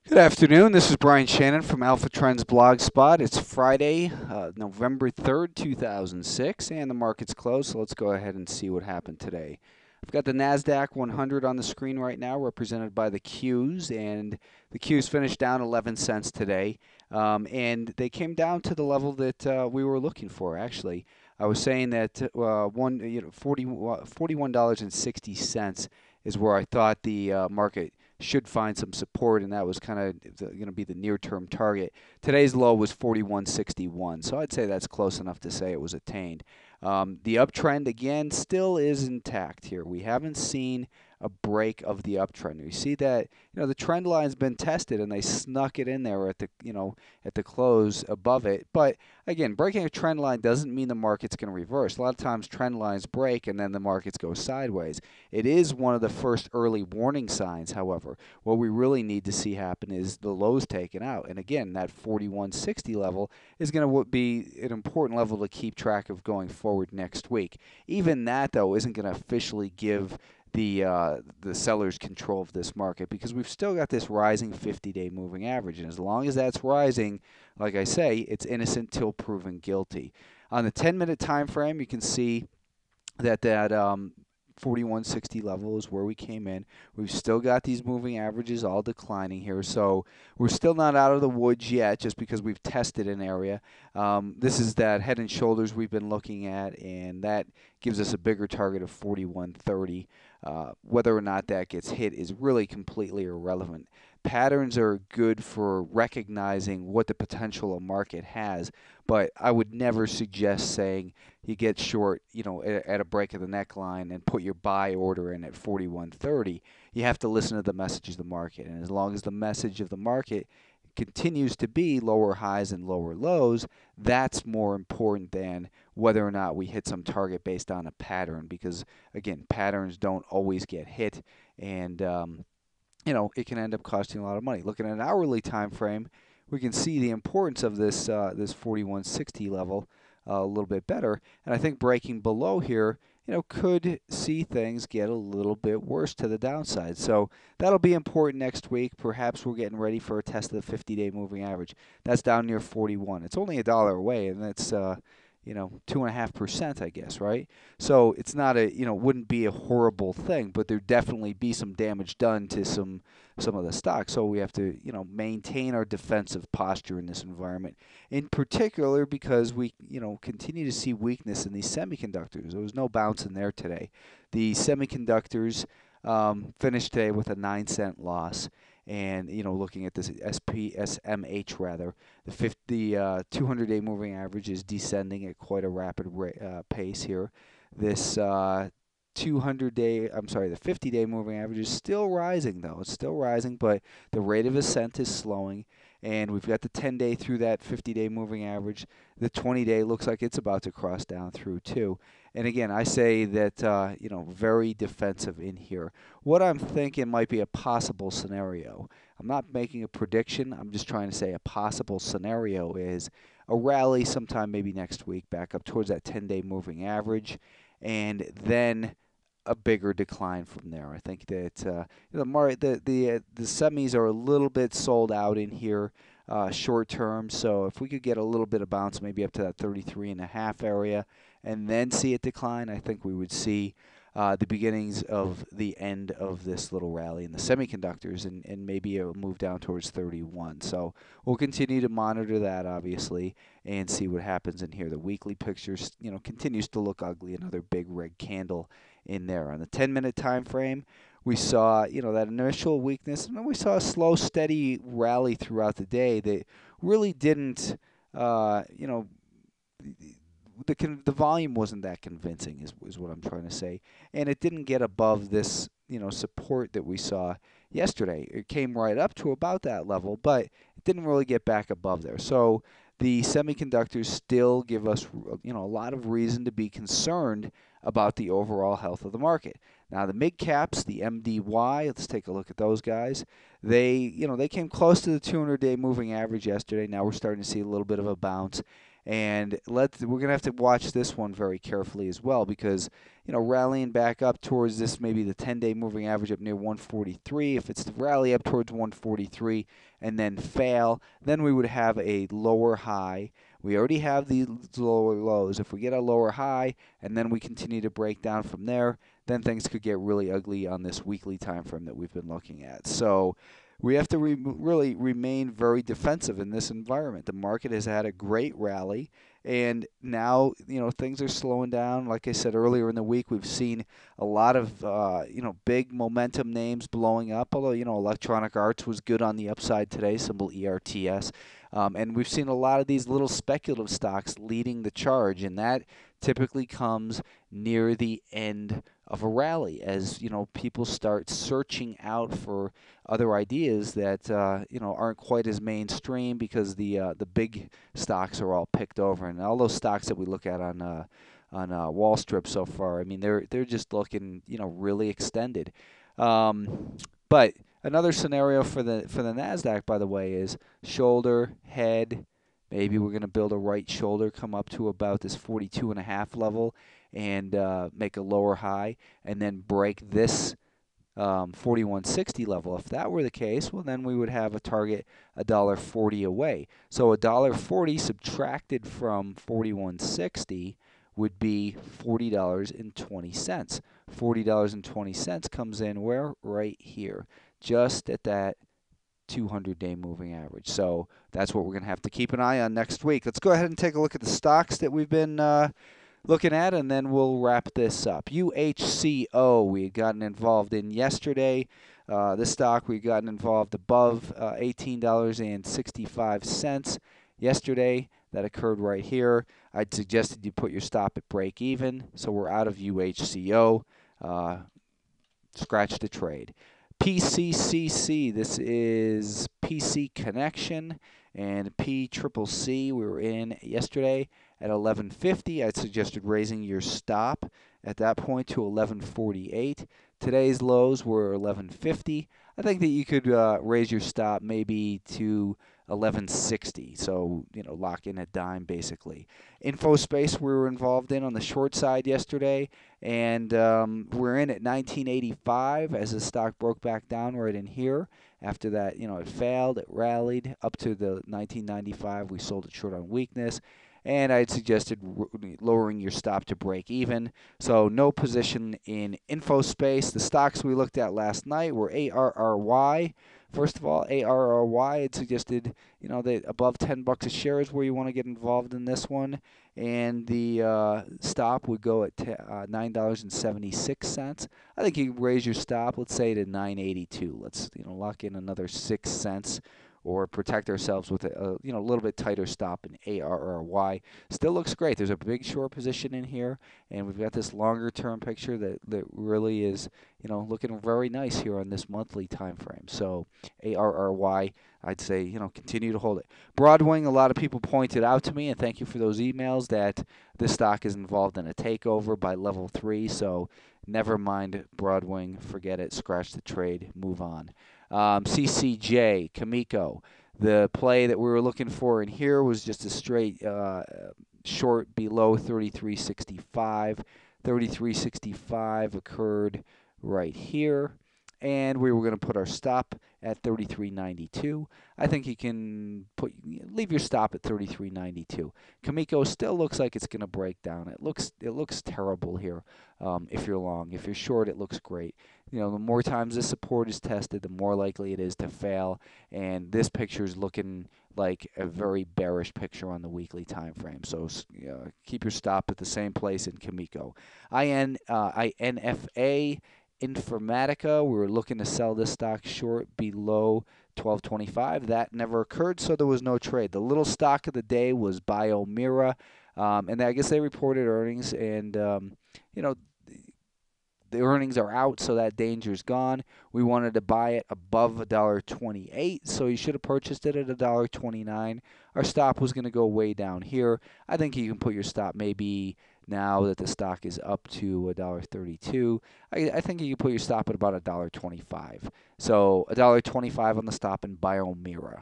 Good afternoon. This is Brian Shannon from Alpha Trends Blogspot. It's Friday, November 3rd, 2006, and the market's closed, so let's go ahead and see what happened today. I've got the Nasdaq 100 on the screen right now, represented by the Qs, and the Qs finished down 11 cents today, and they came down to the level that we were looking for, actually. I was saying that $41.60 is where I thought the market should find some support, and that was kind of going to be the near-term target. Today's low was 41.61, so I'd say that's close enough to say it was attained. The uptrend, again, still is intact here. We haven't seen a break of the uptrend. We see that the trend line's been tested, and they snuck it in there at the close above it. But again, breaking a trend line doesn't mean the market's going to reverse. A lot of times trend lines break and then the markets go sideways. It is one of the first early warning signs, however. What we really need to see happen is the lows taken out. And again, that 41.60 level is going to be an important level to keep track of going forward next week. Even that, though, isn't going to officially give the sellers control of this market, because we've still got this rising 50-day moving average, and as long as that's rising, like I say, it's innocent till proven guilty. On the 10-minute time frame, you can see that 41.60 level is where we came in. We've still got these moving averages all declining here, so we're still not out of the woods yet, just because we've tested an area. This is that head and shoulders we've been looking at, and that gives us a bigger target of 41.30. Whether or not that gets hit is really completely irrelevant. Patterns are good for recognizing what the potential a market has, but I would never suggest saying you get short, at a break of the neckline and put your buy order in at 41.30. You have to listen to the message of the market, and as long as the message of the market continues to be lower highs and lower lows, that's more important than whether or not we hit some target based on a pattern, because again, patterns don't always get hit, and it can end up costing a lot of money. Looking at an hourly time frame, we can see the importance of this 41.60 level a little bit better, and I think breaking below here, could see things get a little bit worse to the downside. So that'll be important next week. Perhaps we're getting ready for a test of the 50-day moving average. That's down near 41. It's only $1 away, and that's 2.5%, I guess, right? So it's not wouldn't be a horrible thing, but there'd definitely be some damage done to some of the stocks. So we have to, maintain our defensive posture in this environment, in particular because we, continue to see weakness in these semiconductors. There was no bounce in there today. The semiconductors finished today with a 9-cent loss. And looking at this SMH rather, the 200-day moving average is descending at quite a rapid pace here. This the 50-day moving average is still rising, though. It's still rising, but the rate of ascent is slowing. And we've got the 10-day through that 50-day moving average. The 20-day looks like it's about to cross down through too. And again, I say that very defensive in here. What I'm thinking might be a possible scenario. I'm not making a prediction. I'm just trying to say a possible scenario is a rally sometime maybe next week back up towards that 10-day moving average, and then a bigger decline from there. I think that the semis are a little bit sold out in here short term. So if we could get a little bit of bounce, maybe up to that 33.5 area, and then see it decline, I think we would see the beginnings of the end of this little rally in the semiconductors, and maybe it'll move down towards 31. So we'll continue to monitor that, obviously, and see what happens in here. The weekly picture, continues to look ugly. Another big red candle in there. On the 10-minute time frame, we saw, that initial weakness, and then we saw a slow, steady rally throughout the day that really didn't, the volume wasn't that convincing, is what I'm trying to say, and it didn't get above this support that we saw yesterday. It came right up to about that level, but it didn't really get back above there. So the semiconductors still give us a lot of reason to be concerned about the overall health of the market. Now the mid caps, the MDY, let's take a look at those guys. They came close to the 200-day moving average yesterday. Now we're starting to see a little bit of a bounce. And we're going to have to watch this one very carefully as well, because rallying back up towards this, maybe the 10-day moving average up near 143. If it's to rally up towards 143 and then fail, then we would have a lower high. We already have the lower lows. If we get a lower high and then we continue to break down from there, then things could get really ugly on this weekly time frame that we've been looking at. So we have to really remain very defensive in this environment. The market has had a great rally, and now things are slowing down. Like I said earlier in the week, we've seen a lot of big momentum names blowing up. Although Electronic Arts was good on the upside today, symbol ERTS. And we've seen a lot of these little speculative stocks leading the charge, and that typically comes near the end of a rally, as people start searching out for other ideas that aren't quite as mainstream, because the big stocks are all picked over, and all those stocks that we look at on Wall Street so far, I mean they're just looking really extended. But another scenario for the Nasdaq, by the way, is shoulder, head. Maybe we're going to build a right shoulder, come up to about this 42.5 level, and make a lower high, and then break this 4160 level. If that were the case, well, then we would have a target $1.40 away. So $1.40 subtracted from 4160 would be $40.20. $40.20 comes in where? Right here, just at that 200-day moving average. So that's what we're going to have to keep an eye on next week. Let's go ahead and take a look at the stocks that we've been looking at, and then we'll wrap this up. UHCO, we had gotten involved in yesterday. This stock we had gotten involved above $18.65 yesterday. That occurred right here. I'd suggested you put your stop at break even, so we're out of UHCO. Scratch the trade. PCCC, this is PC Connection, and PCCC we were in yesterday at 1150. I'd suggested raising your stop at that point to 1148. Today's lows were 1150. I think that you could raise your stop maybe to 1160. So, lock in a dime basically. InfoSpace we were involved in on the short side yesterday, and we're in at 1985 as the stock broke back down right in here. After that, it failed, it rallied up to the 1995. We sold it short on weakness. And I had suggested lowering your stop to break even. So no position in InfoSpace. The stocks we looked at last night were ARRY. First of all, ARRY had suggested, that above $10 a share is where you want to get involved in this one. And the stop would go at $9.76. I think you raise your stop, let's say, to $9.82. Let's lock in another 6 cents, or protect ourselves with a little bit tighter stop in ARRY. Still looks great. There's a big short position in here, and we've got this longer term picture that really is looking very nice here on this monthly time frame. So ARRY, I'd say continue to hold it. Broadwing, a lot of people pointed out to me, and thank you for those emails, that this stock is involved in a takeover by level 3. So never mind Broadwing, forget it, scratch the trade, move on. CCJ, Cameco, the play that we were looking for in here was just a straight short below 33.65. 33.65 occurred right here, and we were going to put our stop at 33.92. I think you can leave your stop at 33.92. Cameco still looks like it's going to break down. It looks terrible here. If you're long, if you're short, it looks great. The more times this support is tested, the more likely it is to fail. And this picture is looking like a very bearish picture on the weekly time frame. So keep your stop at the same place in Cameco. INFA, Informatica, we were looking to sell this stock short below 1225. That never occurred, so there was no trade. The little stock of the day was Biomira, and I guess they reported earnings, and the earnings are out, so that danger is gone. We wanted to buy it above $1.28, so you should have purchased it at $1.29. Our stop was going to go way down here. I think you can put your stop maybe now that the stock is up to $1.32. I think you can put your stop at about $1.25. So $1.25 on the stop in Biomira.